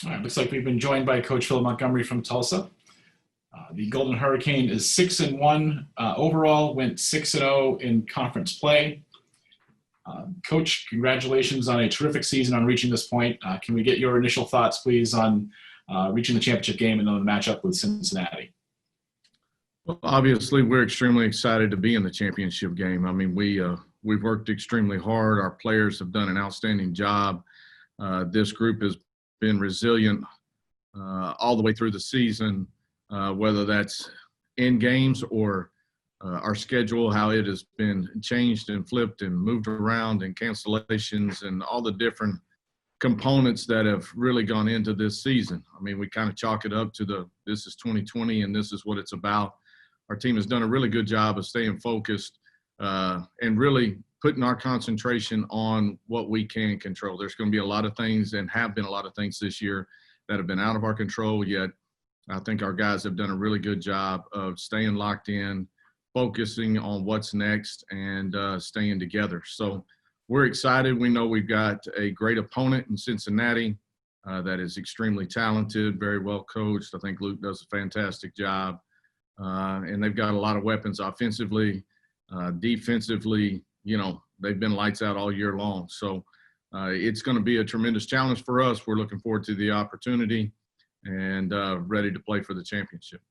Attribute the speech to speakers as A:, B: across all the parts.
A: All right, looks like we've been joined by Coach Philip Montgomery from Tulsa. The Golden Hurricane is 6-1 overall, went 6-0 in conference play. Coach, congratulations on a terrific season on reaching this point. Can we get your initial thoughts, please, on reaching the championship game and then the matchup with Cincinnati?
B: Well, obviously, we're extremely excited to be in the championship game. I mean, we've worked extremely hard. Our players have done an outstanding job. This group has been resilient all the way through the season, whether that's in games or our schedule, how it has been changed and flipped and moved around, and cancellations and all the different components that have really gone into this season. I mean, we kind of chalk it up to this is 2020 and this is what it's about. Our team has done a really good job of staying focused and really putting our concentration on what we can control. There's going to be a lot of things, and have been a lot of things this year, that have been out of our control, yet I think our guys have done a really good job of staying locked in, focusing on what's next, and staying together. So we're excited. We know we've got a great opponent in Cincinnati that is extremely talented, very well coached. I think Luke does a fantastic job. And they've got a lot of weapons offensively, defensively. You know, they've been lights out all year long. So it's going to be a tremendous challenge for us. We're looking forward to the opportunity and ready to play for the championship.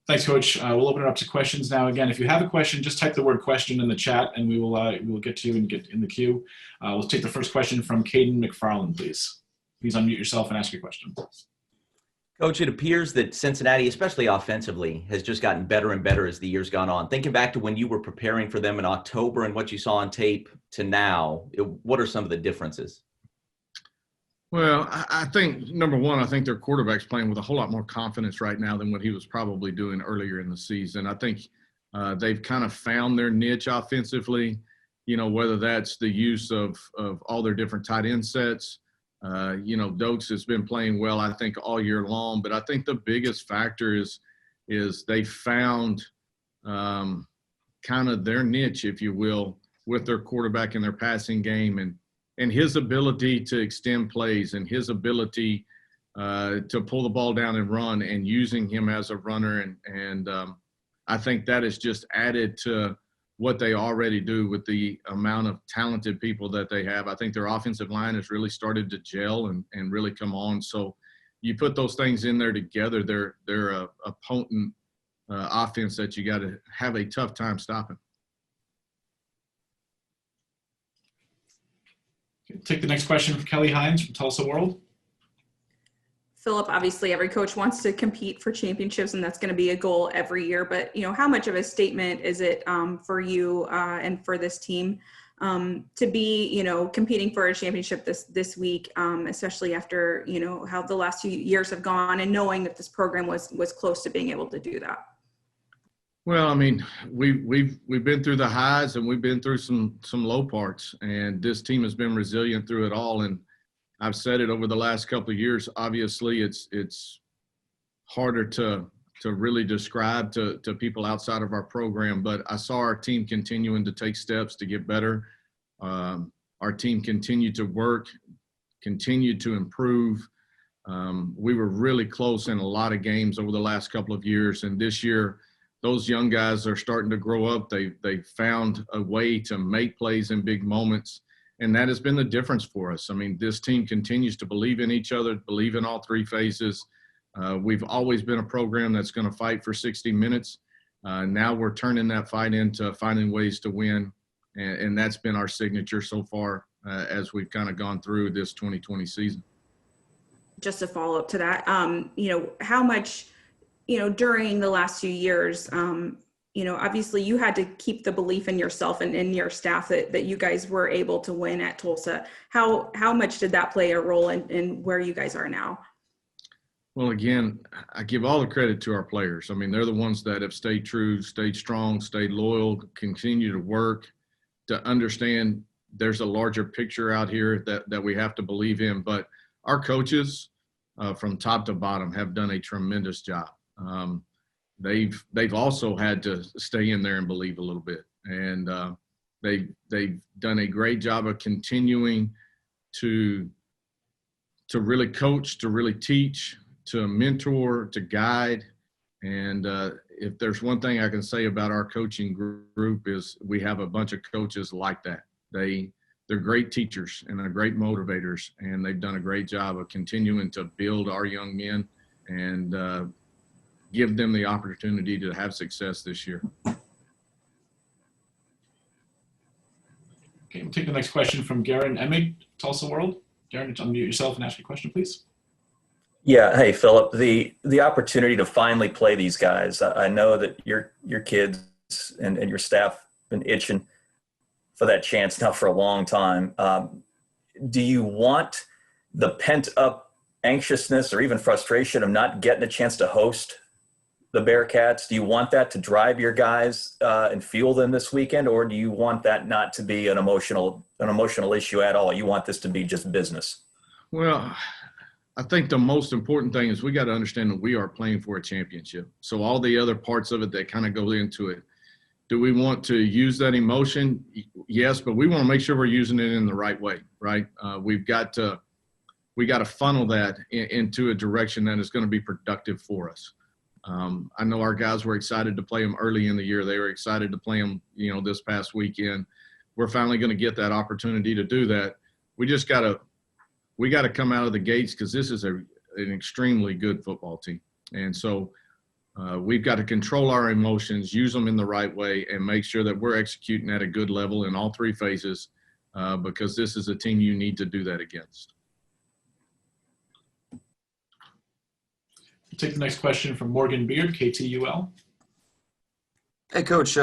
A: Thanks, Coach. We'll open it up to questions now. Again, if you have a question, just type the word question in the chat, and we will get to you and get in the queue. We'll take the first question from Caden McFarland, please. Please unmute yourself and ask your question.
C: Coach, it appears that Cincinnati, especially offensively, has just gotten better and better as the year's gone on. Thinking back to when you were preparing for them in October and what you saw on tape to now, what are some of the differences?
B: Well, I think, number one, I think their quarterback's playing with a whole lot more confidence right now than what he was probably doing earlier in the season. I think they've kind of found their niche offensively, you know, whether that's the use of all their different tight end sets. You know, Dokes has been playing well, I think, all year long. But I think the biggest factor is they found kind of their niche, if you will, with their quarterback and their passing game, and his ability to extend plays, and his ability to pull the ball down and run, and using him as a runner. And I think that has just added to what they already do with the amount of talented people that they have. I think their offensive line has really started to gel and really come on. So you put those things in there together, they're a potent offense that you got to have a tough time stopping.
A: Take the next question from Kelly Hines from Tulsa World.
D: Philip, obviously every coach wants to compete for championships, and that's going to be a goal every year. But, you know, how much of a statement is it for you and for this team to be, you know, competing for a championship this week, especially after, you know, how the last few years have gone, and knowing that this program was close to being able to do that?
B: Well, I mean, we've been through the highs, and we've been through some low parts, and this team has been resilient through it all. And I've said it over the last couple of years. Obviously, it's harder to really describe to people outside of our program, but I saw our team continuing to take steps to get better. Our team continued to work, continued to improve. We were really close in a lot of games over the last couple of years, and this year, those young guys are starting to grow up. They found a way to make plays in big moments, and that has been the difference for us. I mean, this team continues to believe in each other, believe in all three phases. We've always been a program that's going to fight for 60 minutes. Now we're turning that fight into finding ways to win, and that's been our signature so far as we've kind of gone through this 2020 season.
D: Just to follow up to that, you know, how much – you know, during the last few years, you know, obviously you had to keep the belief in yourself and in your staff that you guys were able to win at Tulsa. How much did that play a role in where you guys are now?
B: Well, again, I give all the credit to our players. I mean, they're the ones that have stayed true, stayed strong, stayed loyal, continue to work, to understand there's a larger picture out here that we have to believe in. But our coaches from top to bottom have done a tremendous job. They've also had to stay in there and believe a little bit. And They've done a great job of continuing to really coach, to really teach, to mentor, to guide. And if there's one thing I can say about our coaching group is we have a bunch of coaches like that. They're great teachers and they're great motivators, and they've done a great job of continuing to build our young men and give them the opportunity to have success this year.
A: Okay, we'll take the next question from Garen Emig, Tulsa World. Garen, unmute yourself and ask your question, please.
E: Yeah. Hey, Philip, the opportunity to finally play these guys. I know that your kids and your staff been itching for that chance now for a long time. Do you want the pent up anxiousness or even frustration of not getting a chance to host the Bearcats? Do you want that to drive your guys and fuel them this weekend, or do you want that not to be an emotional issue at all? You want this to be just business?
B: Well, I think the most important thing is we got to understand that we are playing for a championship. So all the other parts of it that kind of go into it, do we want to use that emotion? Yes, but we want to make sure we're using it in the right way, right? We got to funnel that into a direction that is going to be productive for us. I know our guys were excited to play them early in the year. They were excited to play them, this past weekend. We're finally going to get that opportunity to do that. We got to come out of the gates because this is an extremely good football team. And so we've got to control our emotions, use them in the right way, and make sure that we're executing at a good level in all three phases because this is a team you need to do that against.
A: We'll take the next question from Morgan Beard, KTUL.
F: Hey, Coach.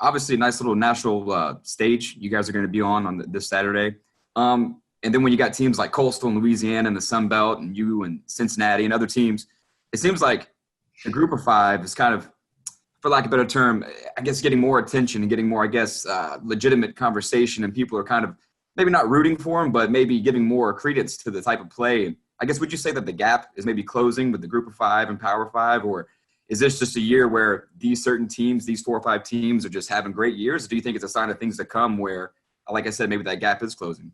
F: Obviously, a nice little national stage you guys are going to be on this Saturday. And then when you got teams like Coastal and Louisiana and the Sun Belt and you and Cincinnati and other teams, it seems like the group of five is kind of, for lack of a better term, I guess getting more attention and getting more, legitimate conversation, and people are kind of maybe not rooting for them, but maybe giving more credence to the type of play. And I guess, would you say that the gap is maybe closing with the group of five and Power Five, or is this just a year where these certain teams, these 4 or 5 teams, are just having great years? Or do you think it's a sign of things to come where, like I said, maybe that gap is closing?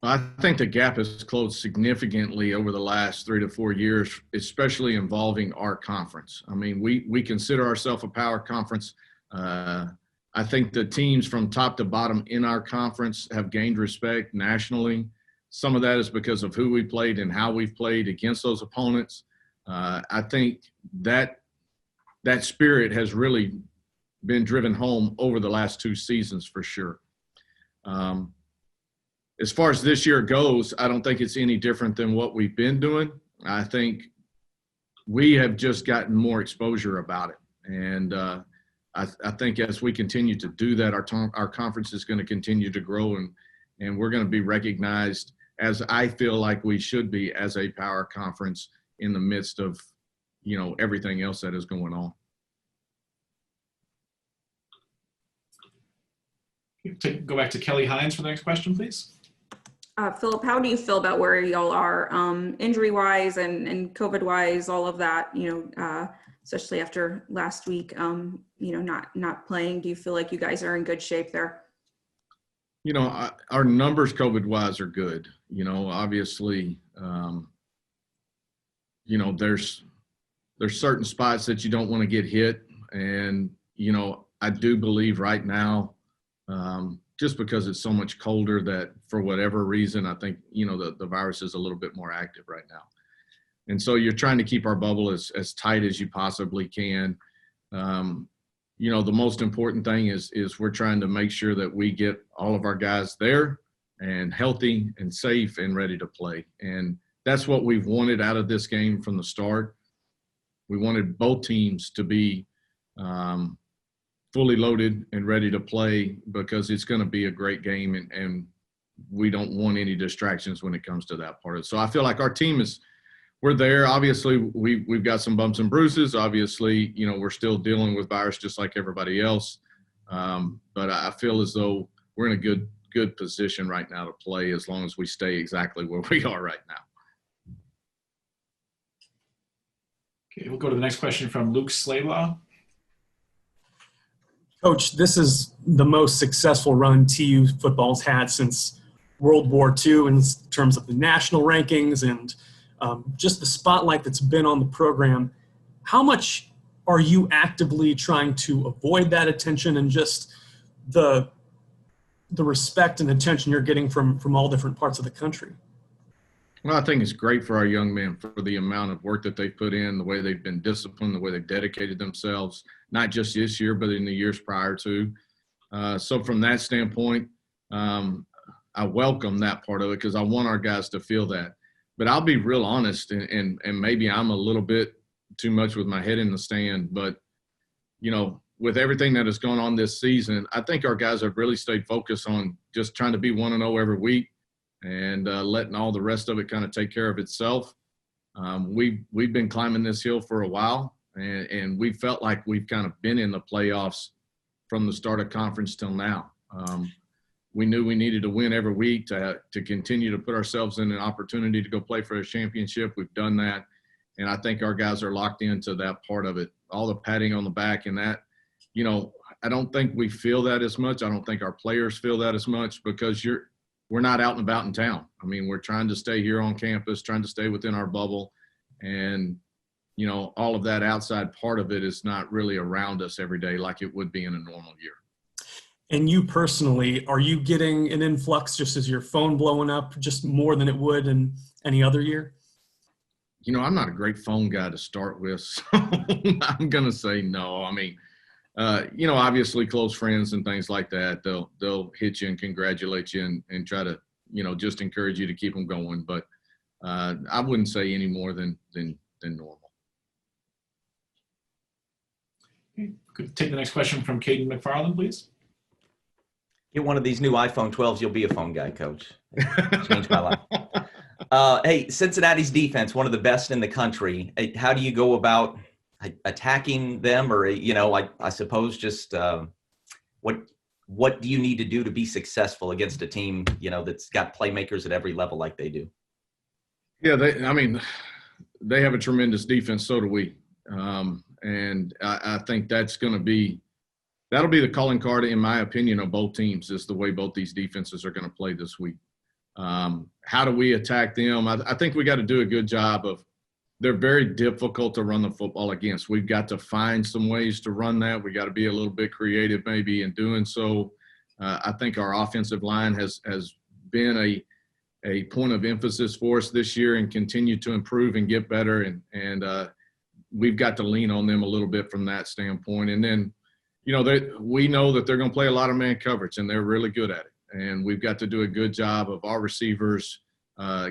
B: I think the gap has closed significantly over the last 3 to 4 years, especially involving our conference. I mean, we consider ourselves a power conference. I think the teams from top to bottom in our conference have gained respect nationally. Some of that is because of who we played and how we've played against those opponents. I think that spirit has really been driven home over the last 2 seasons for sure. As far as this year goes, I don't think it's any different than what we've been doing. I think we have just gotten more exposure about it. And I think as we continue to do that, our conference is going to continue to grow, and we're going to be recognized, as I feel like we should be, as a power conference in the midst of, everything else that is going on.
A: Go back to Kelly Hines for the next question, please.
D: Philip, how do you feel about where y'all are injury-wise and COVID-wise, all of that, especially after last week, not playing? Do you feel like you guys are in good shape there?
B: Our numbers COVID-wise are good. Obviously, there's certain spots that you don't want to get hit. And, I do believe right now, just because it's so much colder that for whatever reason, I think, the virus is a little bit more active right now. And so you're trying to keep our bubble as tight as you possibly can. The most important thing is we're trying to make sure that we get all of our guys there and healthy and safe and ready to play. And that's what we've wanted out of this game from the start. We wanted both teams to be fully loaded and ready to play because it's going to be a great game, and we don't want any distractions when it comes to that part of it. So I feel like our team we're there. Obviously, we've got some bumps and bruises. Obviously, we're still dealing with virus just like everybody else. But I feel as though we're in a good position right now to play as long as we stay exactly where we are right now.
A: Okay, we'll go to the next question from Luke Slaylaw.
G: Coach, this is the most successful run TU football's had since World War II in terms of the national rankings and just the spotlight that's been on the program. How much are you actively trying to avoid that attention and just the respect and attention you're getting from all different parts of the country?
B: Well, I think it's great for our young men for the amount of work that they've put in, the way they've been disciplined, the way they've dedicated themselves, not just this year, but in the years prior to. So from that standpoint, I welcome that part of it because I want our guys to feel that. But I'll be real honest, and maybe I'm a little bit too much with my head in the sand, but, you know, with everything that has gone on this season, I think our guys have really stayed focused on just trying to be 1-0 every week and letting all the rest of it kind of take care of itself. We've been climbing this hill for a while, and we felt like we've kind of been in the playoffs from the start of conference till now. We knew we needed to win every week to continue to put ourselves in an opportunity to go play for a championship. We've done that, and I think our guys are locked into that part of it. All the patting on the back and that, you know, I don't think we feel that as much. I don't think our players feel that as much because we're not out and about in town. I mean, we're trying to stay here on campus, trying to stay within our bubble. And, you know, all of that outside part of it is not really around us every day like it would be in a normal year.
G: And you personally, are you getting an influx just as your phone blowing up just more than it would in any other year?
B: You know, I'm not a great phone guy to start with, so I'm going to say no. I mean, you know, obviously close friends and things like that, they'll hit you and congratulate you and try to, you know, just encourage you to keep them going. But I wouldn't say any more than normal.
A: Okay. Could take the next question from Caden McFarland, please.
C: Get one of these new iPhone 12s. You'll be a phone guy, Coach. Changed my life. Hey, Cincinnati's defense, one of the best in the country. How do you go about attacking them, or, you know, I suppose just what do you need to do to be successful against a team, you know, that's got playmakers at every level like they do?
B: Yeah, they have a tremendous defense. So do we, and I think that'll be the calling card, in my opinion, of both teams, is the way both these defenses are going to play this week. How do we attack them? I think we got to do a good job of. They're very difficult to run the football against. We've got to find some ways to run that. We got to be a little bit creative maybe in doing so. I think our offensive line has been a point of emphasis for us this year and continue to improve and get better. And we've got to lean on them a little bit from that standpoint. And then, you know, we know that they're going to play a lot of man coverage, and they're really good at it. And we've got to do a good job of our receivers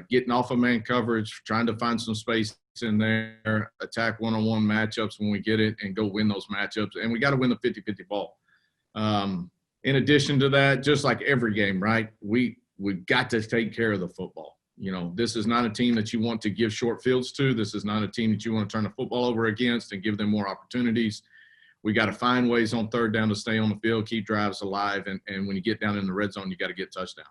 B: getting off of man coverage, trying to find some space in there, attack one-on-one matchups when we get it, and go win those matchups. And we got to win the 50-50 ball. In addition to that, just like every game, right, we've got to take care of the football. You know, this is not a team that you want to give short fields to. This is not a team that you want to turn the football over against and give them more opportunities. We got to find ways on third down to stay on the field, keep drives alive, and when you get down in the red zone, you got to get touchdowns.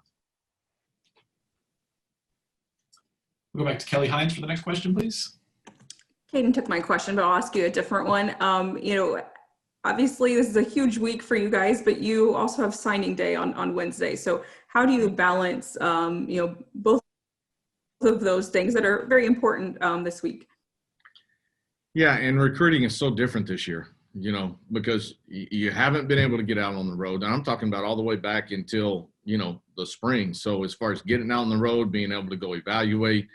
A: We'll go back to Kelly Hines for the next question, please.
D: Caden took my question, but I'll ask you a different one. You know, obviously this is a huge week for you guys, but you also have signing day on Wednesday. So how do you balance, you know, both of those things that are very important this week?
B: Yeah, and recruiting is so different this year, you know, because you haven't been able to get out on the road. And I'm talking about all the way back until, you know, the spring. So as far as getting out on the road, being able to go evaluate,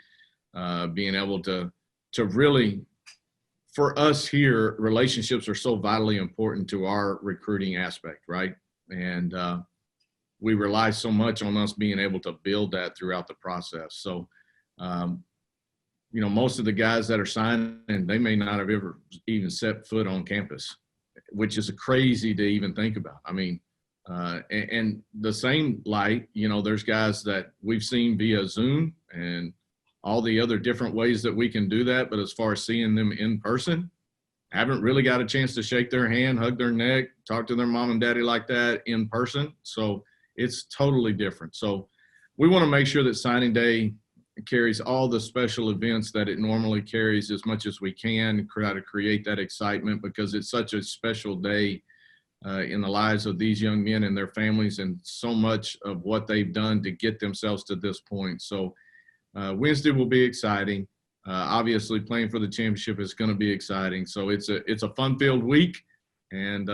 B: being able to really, for us here, relationships are so vitally important to our recruiting aspect, right? And we rely so much on us being able to build that throughout the process. So, you know, most of the guys that are signing, they may not have ever even set foot on campus, which is crazy to even think about. I mean, and the same light, you know, there's guys that we've seen via Zoom and all the other different ways that we can do that. But as far as seeing them in person, haven't really got a chance to shake their hand, hug their neck, talk to their mom and daddy like that in person. So it's totally different. So we want to make sure that signing day carries all the special events that it normally carries as much as we can, try to create that excitement because it's such a special day in the lives of these young men and their families, and so much of what they've done to get themselves to this point. So Wednesday will be exciting. Obviously, playing for the championship is going to be exciting. So it's a fun-filled week, and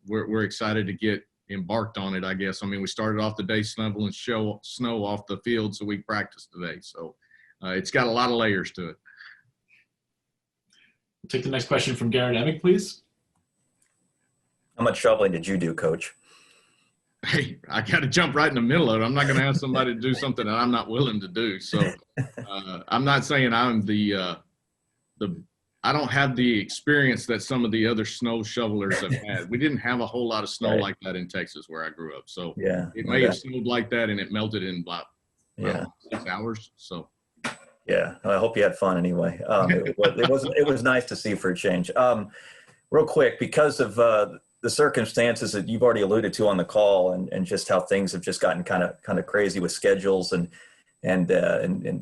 B: we're excited to get embarked on it, I guess. I mean, we started off the day shoveling snow off the field, so we practiced today. So it's got a lot of layers to it.
A: We'll take the next question from Garrett Emick, please.
E: How much shoveling did you do, Coach?
B: Hey, I got to jump right in the middle of it. I'm not going to ask somebody to do something that I'm not willing to do. So I'm not saying I'm I don't have the experience that some of the other snow shovelers have had. We didn't have a whole lot of snow like that in Texas where I grew up. So it may have snowed like that and it melted in about 6 hours. So.
E: Yeah, I hope you had fun anyway. It was nice to see for a change. Real quick, because of the circumstances that you've already alluded to on the call, and just how things have just gotten kind of crazy with schedules and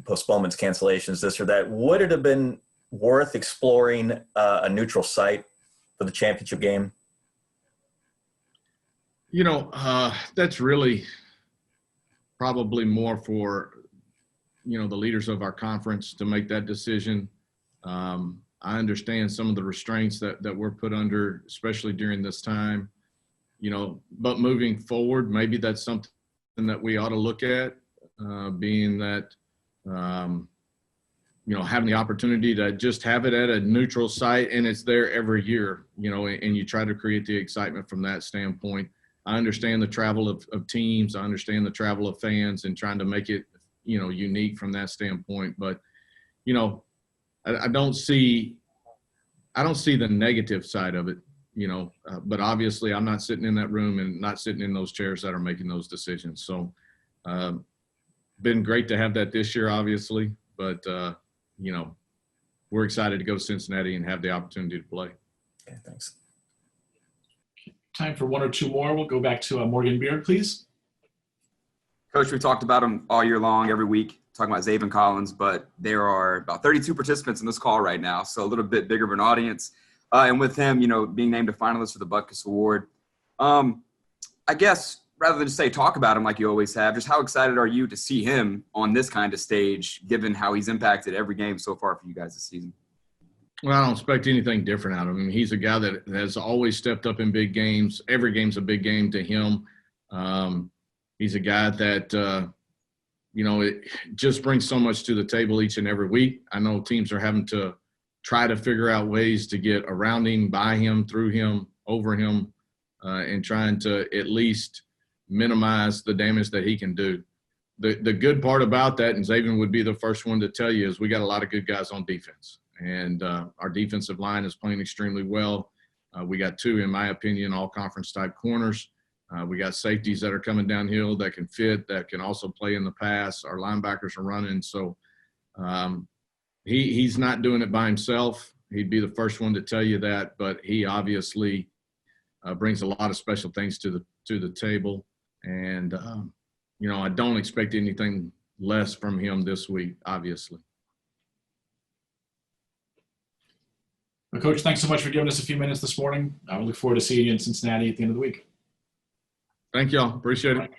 E: postponements, cancellations, this or that, would it have been worth exploring a neutral site for the championship game?
B: You know, that's really probably more for the leaders of our conference to make that decision. I understand some of the restraints that we're put under, especially during this time, but moving forward, maybe that's something that we ought to look at, being that, having the opportunity to just have it at a neutral site, and it's there every year, and you try to create the excitement from that standpoint. I understand the travel of teams. I understand the travel of fans and trying to make it, unique from that standpoint. But, I don't see the negative side of it, but obviously I'm not sitting in that room and not sitting in those chairs that are making those decisions. So been great to have that this year, obviously, but, we're excited to go to Cincinnati and have the opportunity to play.
E: Okay, thanks.
A: Time for one or two more. We'll go back to Morgan Beard, please.
F: Coach, we talked about him all year long, every week, talking about Xavier Collins, but there are about 32 participants in this call right now, so a little bit bigger of an audience. And with him, being named a finalist for the Butkus Award, I guess rather than just say talk about him like you always have, just how excited are you to see him on this kind of stage, given how he's impacted every game so far for you guys this season?
B: Well, I don't expect anything different out of him. He's a guy that has always stepped up in big games. Every game's a big game to him. He's a guy that, it just brings so much to the table each and every week. I know teams are having to try to figure out ways to get around him, by him, through him, over him, and trying to at least minimize the damage that he can do. The good part about that, and Xavier would be the first one to tell you, is we got a lot of good guys on defense. And our defensive line is playing extremely well. We got two, in my opinion, all-conference type corners. We got safeties that are coming downhill that can fit, that can also play in the pass. Our linebackers are running. So he's not doing it by himself. He'd be the first one to tell you that, but he obviously brings a lot of special things to the table. And, I don't expect anything less from him this week, obviously.
A: Well, Coach, thanks so much for giving us a few minutes this morning. I look forward to seeing you in Cincinnati at the end of the week.
B: Thank y'all. Appreciate it.